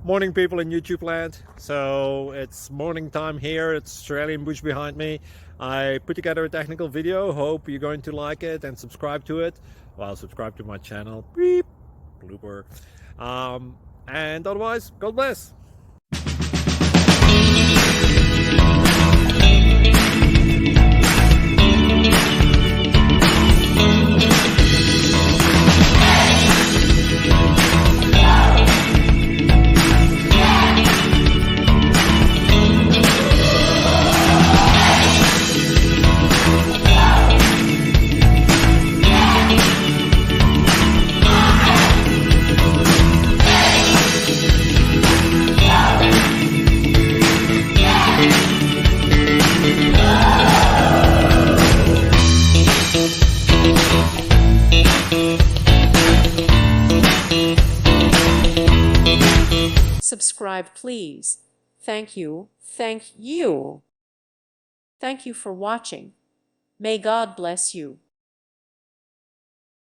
Morning, people in YouTube land. So it's morning time here. It's Australian bush behind me. I put together a technical video. Hope you're going to like it and subscribe to it. Well, subscribe to my channel. Beep, blooper. And otherwise, God bless. Subscribe, please. Thank you. Thank you. Thank you for watching. May God bless you.